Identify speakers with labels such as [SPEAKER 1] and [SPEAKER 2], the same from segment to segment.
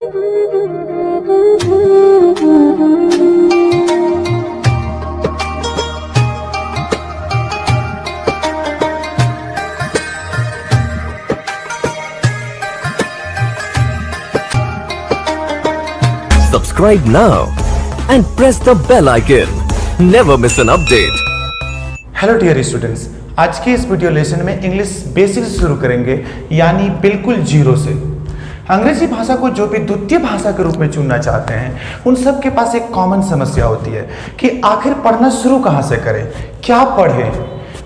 [SPEAKER 1] Subscribe now and press the bell icon. Never miss an update.
[SPEAKER 2] Hello dear students, आज के इस video lesson में English basic से शुरू करेंगे, यानी बिल्कुल जीरो से। अंग्रेजी भाषा को जो भी द्वितीय भाषा के रूप में चुनना चाहते हैं, उन सब के पास एक कॉमन समस्या होती है कि आखिर पढ़ना शुरू कहाँ से करें, क्या पढ़ें।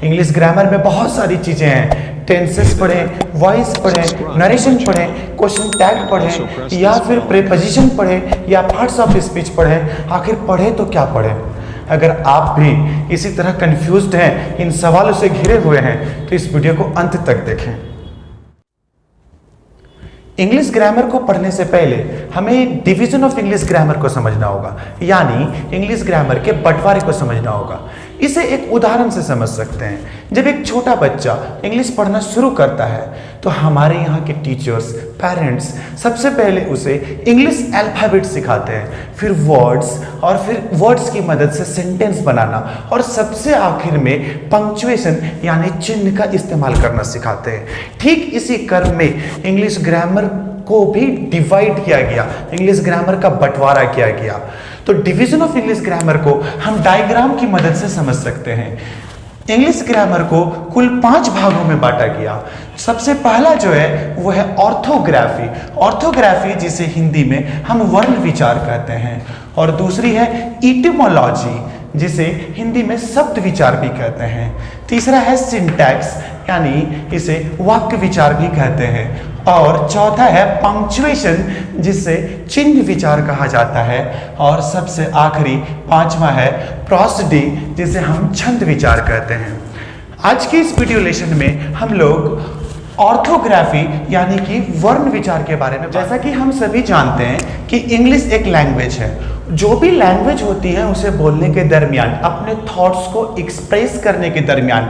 [SPEAKER 2] इंग्लिश ग्रामर में बहुत सारी चीज़ें हैं, टेंसेस पढ़ें, वॉइस पढ़ें, नरेशन पढ़ें, क्वेश्चन टैग पढ़ें, या फिर प्रीपोजिशन पढ़ें, या पार्ट्स ऑफ स्पीच पढ़ें। आखिर पढ़ें तो क्या पढ़ें। अगर आप भी इसी तरह कंफ्यूज्ड हैं, इन सवालों से घिरे हुए हैं, तो इस वीडियो को अंत तक देखें। इंग्लिश ग्रामर को पढ़ने से पहले हमें डिवीजन ऑफ इंग्लिश ग्रामर को समझना होगा, यानी इंग्लिश ग्रामर के बंटवारे को समझना होगा। इसे एक उदाहरण से समझ सकते हैं। जब एक छोटा बच्चा इंग्लिश पढ़ना शुरू करता है, तो हमारे यहाँ के टीचर्स, पेरेंट्स सबसे पहले उसे इंग्लिश अल्फाबेट सिखाते हैं, फिर वर्ड्स, और फिर वर्ड्स की मदद से सेंटेंस बनाना, और सबसे आखिर में पंक्चुएशन यानी चिन्ह का इस्तेमाल करना सिखाते हैं। ठीक इसी क्रम में इंग्लिश ग्रामर को भी डिवाइड किया गया, इंग्लिश ग्रामर का बंटवारा किया गया। तो डिवीजन ऑफ इंग्लिश ग्रामर को हम डायग्राम की मदद से समझ सकते हैं। इंग्लिश ग्रामर को कुल 5 भागों में बांटा गया। सबसे पहला जो है वो है ऑर्थोग्राफी। ऑर्थोग्राफी जिसे हिंदी में हम वर्ण विचार कहते हैं, और दूसरी है इटिमोलॉजी, जिसे हिंदी में शब्द विचार भी कहते हैं। तीसरा है सिंटैक्स, यानी इसे वाक्य विचार भी कहते हैं, और चौथा है पंक्चुएशन, जिसे चिन्ह विचार कहा जाता है, और सबसे आखिरी 5वां है प्रोसोडी, जिसे हम छंद विचार कहते हैं। आज के इस वीडियो लेसन में हम लोग ऑर्थोग्राफी यानी कि वर्ण विचार के बारे में, जैसा कि हम सभी जानते हैं कि इंग्लिश एक लैंग्वेज है। जो भी लैंग्वेज होती है, उसे बोलने के दरमियान, अपने थॉट्स को एक्सप्रेस करने के दरमियान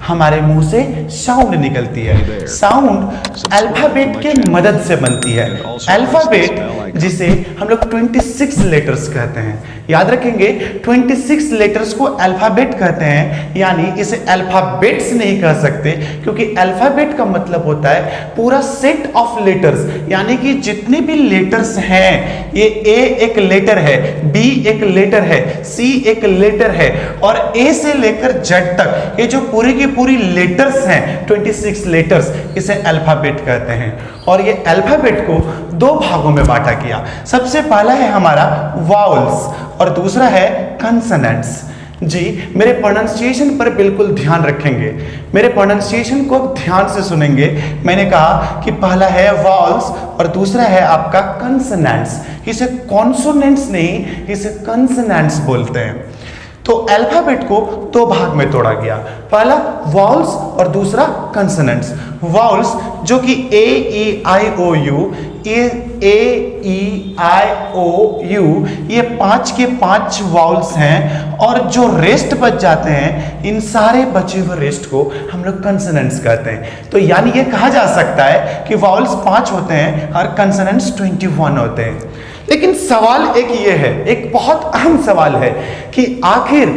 [SPEAKER 2] हमारे मुंह से साउंड निकलती है। साउंड अल्फाबेट के मदद से बनती है। अल्फाबेट जिसे हम लोग 26 लेटर्स कहते हैं, याद रखेंगे 26 लेटर्स को अल्फाबेट कहते हैं, यानी इसे अल्फाबेट्स नहीं कह सकते, क्योंकि अल्फाबेट का मतलब होता है पूरा सेट ऑफ लेटर्स, यानी कि जितने भी लेटर्स हैं, ये ए एक लेटर है, बी एक लेटर है, सी एक लेटर है, और ए से लेकर जेड तक ये जो पूरी की पूरी लेटर्स हैं, 26 लेटर्स, इसे अल्फाबेट कहते हैं। और ये अल्फाबेट को 2 भागों में बांटा गया। सबसे पहला है हमारा वाउल्स, और दूसरा है कंसोनेंट्स। जी, मेरे प्रोनाउंसिएशन पर बिल्कुल ध्यान रखेंगे, मेरे प्रोनाउंसिएशन को ध्यान से सुनेंगे। मैंने कहा कि पहला है वाउल्स और दूसरा है आपका कंसोनेंट्स। इसे कॉन्सोनेंट्स नहीं, इसे कंसोनेंट्स बोलते हैं। तो अल्फाबेट को 2 भाग में तोड़ा गया, पहला वाउल्स और दूसरा कंसोनेंट्स। वाउल्स जो कि ए ई आई ओ यू, ये 5 के 5 वाउल्स हैं, और जो रेस्ट बच जाते हैं, इन सारे बचे हुए रेस्ट को हम लोग कंसोनेंट्स कहते हैं। तो यानी ये कहा जा सकता है कि वाउल्स 5 होते हैं और कंसोनेंट्स 21 होते हैं। लेकिन सवाल एक ये है, एक बहुत अहम सवाल है कि आखिर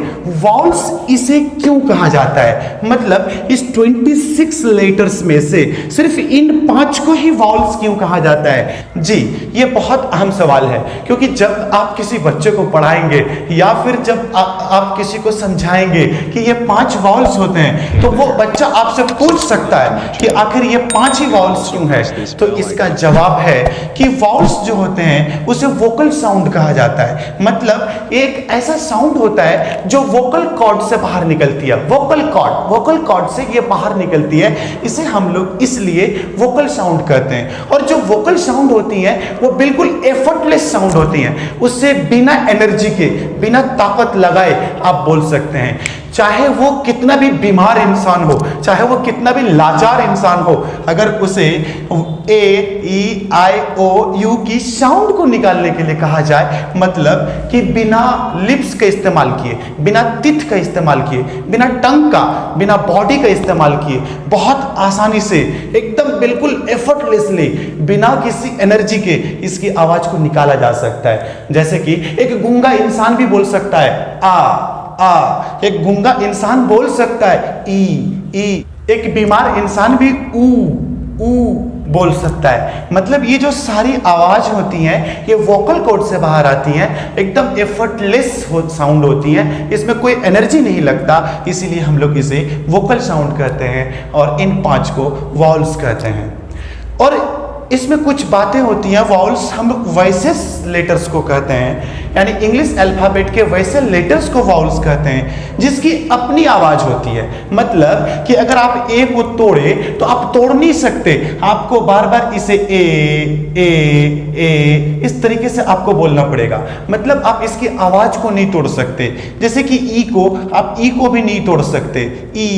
[SPEAKER 2] वाउल्स इसे क्यों कहा जाता है। मतलब इस 26 लेटर्स में से सिर्फ इन 5 को ही वाउल्स क्यों कहा जाता है। जी, ये बहुत अहम सवाल है, क्योंकि जब आप किसी बच्चे को पढ़ाएंगे या फिर जब आप किसी को समझाएंगे कि ये 5 वाउल्स होते हैं, तो वो बच्चा आपसे पूछ सकता है कि आखिर ये 5 ही वाउल्स क्यों है। तो इसका जवाब है कि वाउल्स जो होते हैं उसे वोकल साउंड कहा जाता है। मतलब एक ऐसा साउंड होता है जो वोकल कॉर्ड से बाहर निकलती है। वोकल कॉर्ड से ये बाहर निकलती है, इसे हम लोग इसलिए वोकल साउंड कहते हैं। और जो वोकल साउंड होती है वो बिल्कुल एफर्टलेस साउंड होती है, उससे बिना एनर्जी के, बिना ताकत लगाए आप बोल सकते हैं। चाहे वो कितना भी बीमार इंसान हो, चाहे वो कितना भी लाचार इंसान हो, अगर उसे ए ई आई ओ यू की साउंड को निकालने के लिए कहा जाए, मतलब कि बिना लिप्स का इस्तेमाल किए, बिना तिथ का इस्तेमाल किए, बिना टंग का, बिना बॉडी का इस्तेमाल किए, बहुत आसानी से, एकदम बिल्कुल एफर्टलेसली, बिना किसी एनर्जी के इसकी आवाज को निकाला जा सकता है। जैसे कि एक गूंगा इंसान भी बोल सकता है आ, एक गूंगा इंसान बोल सकता है ई, एक बीमार इंसान भी ऊ बोल सकता है। मतलब ये जो सारी आवाज होती हैं ये वोकल कॉर्ड से बाहर आती हैं, एकदम एफर्टलेस साउंड होती हैं, इसमें कोई एनर्जी नहीं लगता, इसीलिए हम लोग इसे वोकल साउंड कहते हैं और इन 5 को वाउल्स कहते हैं। और इसमें कुछ बातें होती हैं, वाउल्स हम वॉइसेस लेटर्स को कहते हैं, यानी इंग्लिश अल्फाबेट के वैसे लेटर्स को वाउल्स कहते हैं जिसकी अपनी आवाज होती है। मतलब कि अगर आप ए को तोड़े तो आप तोड़ नहीं सकते, आपको बार बार इसे ए इस तरीके से आपको बोलना पड़ेगा। मतलब आप इसकी आवाज को नहीं तोड़ सकते। जैसे कि ई को, आप ई को भी नहीं तोड़ सकते, ई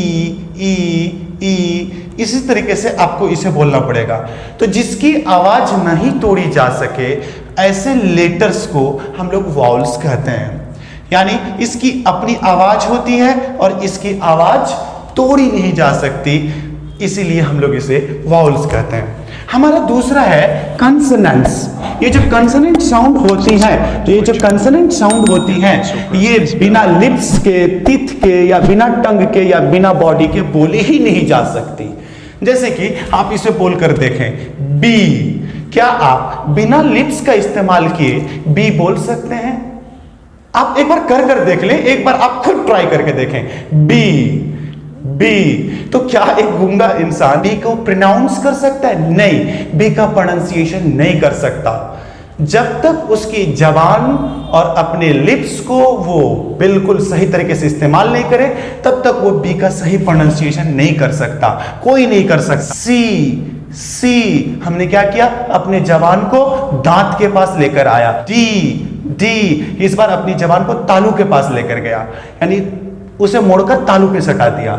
[SPEAKER 2] इसी तरीके से आपको इसे बोलना पड़ेगा। तो जिसकी आवाज नहीं तोड़ी जा सके ऐसे लेटर्स को हम लोग वाउल्स कहते हैं, यानी इसकी अपनी आवाज होती है और इसकी आवाज तोड़ी नहीं जा सकती, इसीलिए हम लोग इसे वाउल्स कहते हैं। हमारा दूसरा है कंसोनेंट्स। ये जो कंसोनेंट साउंड होती है, ये जो कंसोनेंट साउंड होती है, ये बिना लिप्स के, तिथ के, या बिना टंग के, या बिना बॉडी के बोले ही नहीं जा सकती। जैसे कि आप इसे बोलकर देखें बी, क्या आप बिना लिप्स का इस्तेमाल किए बी बोल सकते हैं? आप एक बार कर देख लें, एक बार आप खुद ट्राई करके देखें बी। तो क्या एक गूंगा इंसान बी को प्रोनाउंस कर सकता है? नहीं, बी का प्रोनाउंसिएशन नहीं कर सकता। जब तक उसकी जबान और अपने लिप्स को वो बिल्कुल सही तरीके से इस्तेमाल नहीं करे, तब तक वो बी का सही प्रोनाउंसिएशन नहीं कर सकता, कोई नहीं कर सकता। सी हमने क्या किया? अपने जबान को दांत के पास लेकर आया। डी इस बार अपनी जबान को तालू के पास लेकर गया, यानी उसे मोड़कर तालू पे सटा दिया।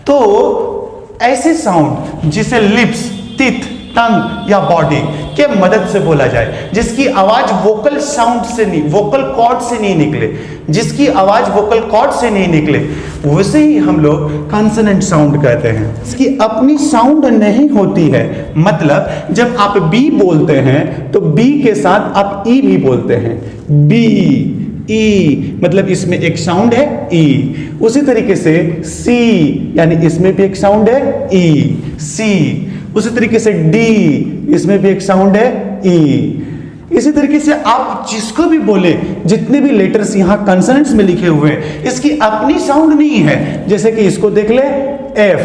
[SPEAKER 2] तो ऐसे साउंड जिसे लिप्स, तिथ, टंग या बॉडी के मदद से बोला जाए, जिसकी आवाज वोकल साउंड से नहीं, वोकल कॉर्ड से नहीं निकले, जिसकी आवाज वोकल कॉर्ड से नहीं निकले, वैसे ही हम लोग कंसोनेंट साउंड कहते हैं। इसकी अपनी साउंड नहीं होती है। मतलब जब आप बी बोलते हैं तो बी के साथ आप ई भी बोलते हैं, बी ई, मतलब इसमें एक साउंड है ई। उसी तरीके से सी, यानी इसमें भी एक साउंड है ई, सी। उसी तरीके से डी, इसमें भी एक साउंड है ई। इसी तरीके से आप जिसको भी बोले, जितने भी लेटर्स यहां कंसोनेंट्स में लिखे हुए हैं, इसकी अपनी साउंड नहीं है। जैसे कि इसको देख ले, एफ,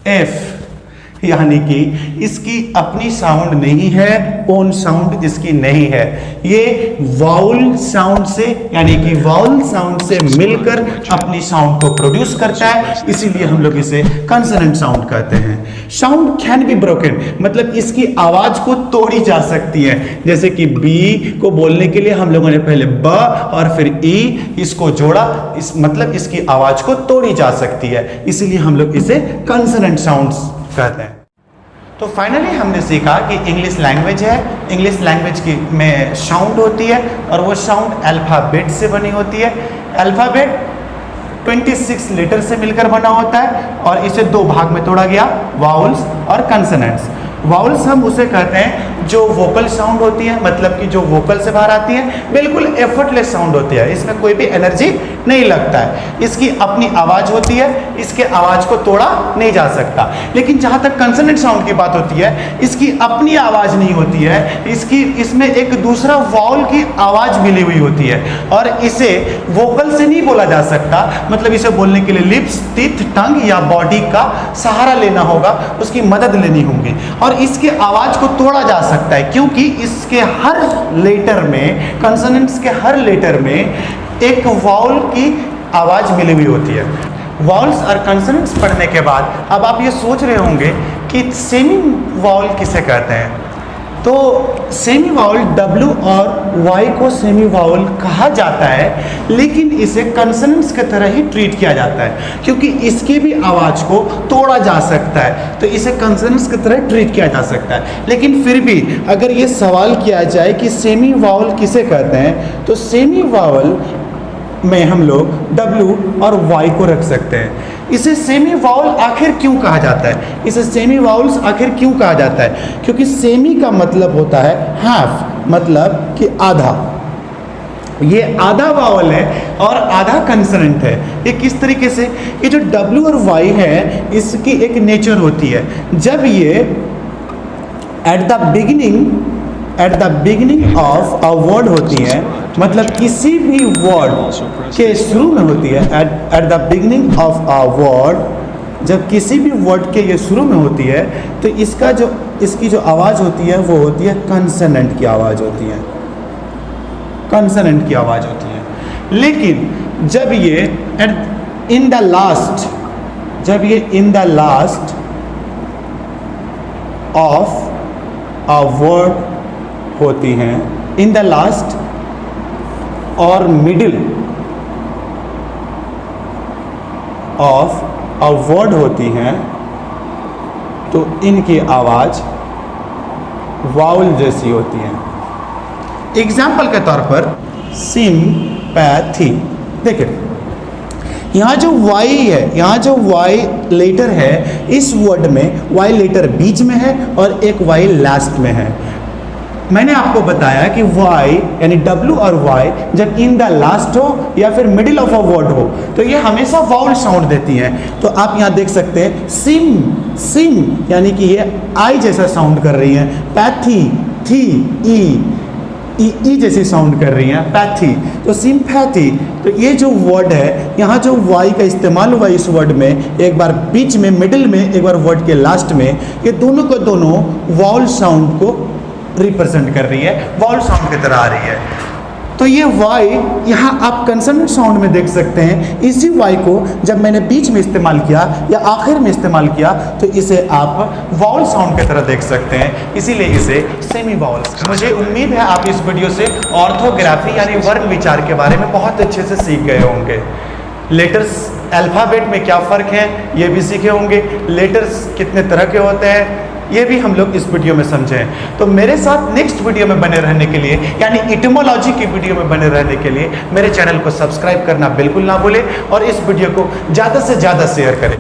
[SPEAKER 2] एफ, यानी कि इसकी अपनी साउंड नहीं है, ओन साउंड इसकी नहीं है। ये वाउल साउंड से, यानी कि वाउल साउंड से मिलकर अपनी साउंड को प्रोड्यूस करता है, इसीलिए हम लोग इसे कंसोनेंट साउंड कहते हैं। साउंड कैन बी ब्रोकन, मतलब इसकी आवाज को तोड़ी जा सकती है। जैसे कि बी को बोलने के लिए हम लोगों ने पहले ब और फिर ई, इसको जोड़ा, मतलब इसकी आवाज को तोड़ी जा सकती है, इसीलिए हम लोग इसे कंसोनेंट साउंड्स कहते हैं। तो फाइनली हमने सीखा कि इंग्लिश लैंग्वेज है, इंग्लिश लैंग्वेज की में साउंड होती है और वो साउंड अल्फाबेट से बनी होती है। अल्फाबेट 26 लेटर से मिलकर बना होता है और इसे 2 भाग में तोड़ा गया, वाउल्स और कंसोनेंट्स। वाउल्स हम उसे कहते हैं जो वोकल साउंड होती है, मतलब कि जो वोकल से बाहर आती है, बिल्कुल एफर्टलेस साउंड होती है, इसमें कोई भी एनर्जी नहीं लगता है, इसकी अपनी आवाज होती है, इसके आवाज को तोड़ा नहीं जा सकता। लेकिन जहां तक कंसोनेंट साउंड की बात होती है, इसकी अपनी आवाज नहीं होती है, इसमें एक दूसरा वाउल की आवाज मिली हुई होती है और इसे वोकल से नहीं बोला जा सकता। मतलब इसे बोलने के लिए लिप्स, टीथ, टंग या बॉडी का सहारा लेना होगा, उसकी मदद लेनी होगी और इसके आवाज को तोड़ा जा सकता है, क्योंकि इसके हर लेटर में, कंसोनेंट्स के हर लेटर में एक वाउल की आवाज मिली हुई होती है। वाउल्स और कंसोनेंट्स पढ़ने के बाद अब आप ये सोच रहे होंगे कि सेमी वाउल किसे कहते हैं। तो सेमी वाउल W और Y को सेमी वाउल कहा जाता है, लेकिन इसे कंसोनेंट्स की तरह ही ट्रीट किया जाता है क्योंकि इसकी भी आवाज़ को तोड़ा जा सकता है, तो इसे कंसोनेंट्स की तरह ट्रीट किया जा सकता है। लेकिन फिर भी अगर ये सवाल किया जाए कि सेमी वाउल किसे कहते हैं, तो सेमी वाउल में हम लोग W और Y को रख सकते हैं। इसे सेमी वाउल आखिर क्यों कहा जाता है, इसे सेमी वाउल्स आखिर क्यों कहा जाता है? क्योंकि सेमी का मतलब होता है हाफ, मतलब कि आधा। ये आधा वावल है और आधा कंसोनेंट है। ये किस तरीके से, ये जो W और Y है इसकी एक नेचर होती है, जब ये at the beginning of a word होती है, मतलब किसी भी वर्ड के शुरू में होती है, at the beginning of a word, जब किसी भी वर्ड के ये शुरू में होती है तो इसकी जो आवाज़ होती है वो होती है कंसोनेंट की आवाज़ होती है, कंसोनेंट की आवाज़ होती है। लेकिन जब ये in the last of a word होती हैं, इन द लास्ट और मिडिल ऑफ अ वर्ड होती हैं, तो इनकी आवाज़ वाउल जैसी होती है। एग्जाम्पल के तौर पर सिंपैथी, देखिए यहाँ जो Y है, यहाँ जो Y लेटर है, इस वर्ड में Y लेटर बीच में है और एक Y लास्ट में है। मैंने आपको बताया कि Y यानी W और Y जब इन द लास्ट हो या फिर मिडिल ऑफ अ वर्ड हो तो ये हमेशा वाउल साउंड देती हैं। तो आप यहाँ देख सकते हैं सिम यानी कि ये आई जैसा साउंड कर रही है, पैथी थी ई जैसी साउंड कर रही हैं, पैथी, तो सिंपैथी। तो ये जो वर्ड है, यहाँ जो Y का इस्तेमाल हुआ इस वर्ड में, एक बार बीच में, मिडिल में, एक बार वर्ड के लास्ट में, ये दोनों को दोनों वाउल साउंड को रिप्रेजेंट कर रही है, वाउल साउंड की तरह आ रही है। तो ये Y यहाँ आप कंसोनेंट साउंड में देख सकते हैं। इसी Y को जब मैंने बीच में इस्तेमाल किया या आखिर में इस्तेमाल किया तो इसे आप वाउल साउंड की तरह देख सकते हैं, इसीलिए इसे सेमी वाउल्स। मुझे उम्मीद है आप इस वीडियो से ऑर्थोग्राफी यानी वर्ण विचार के बारे में बहुत अच्छे से सीख गए होंगे। लेटर्स अल्फ़ाबेट में क्या फ़र्क है ये भी सीखे होंगे, लेटर्स कितने तरह के होते हैं ये भी हम लोग इस वीडियो में समझें। तो मेरे साथ नेक्स्ट वीडियो में बने रहने के लिए, यानी इटिमोलॉजी की वीडियो में बने रहने के लिए मेरे चैनल को सब्सक्राइब करना बिल्कुल ना भूलें और इस वीडियो को ज़्यादा से ज़्यादा शेयर करें।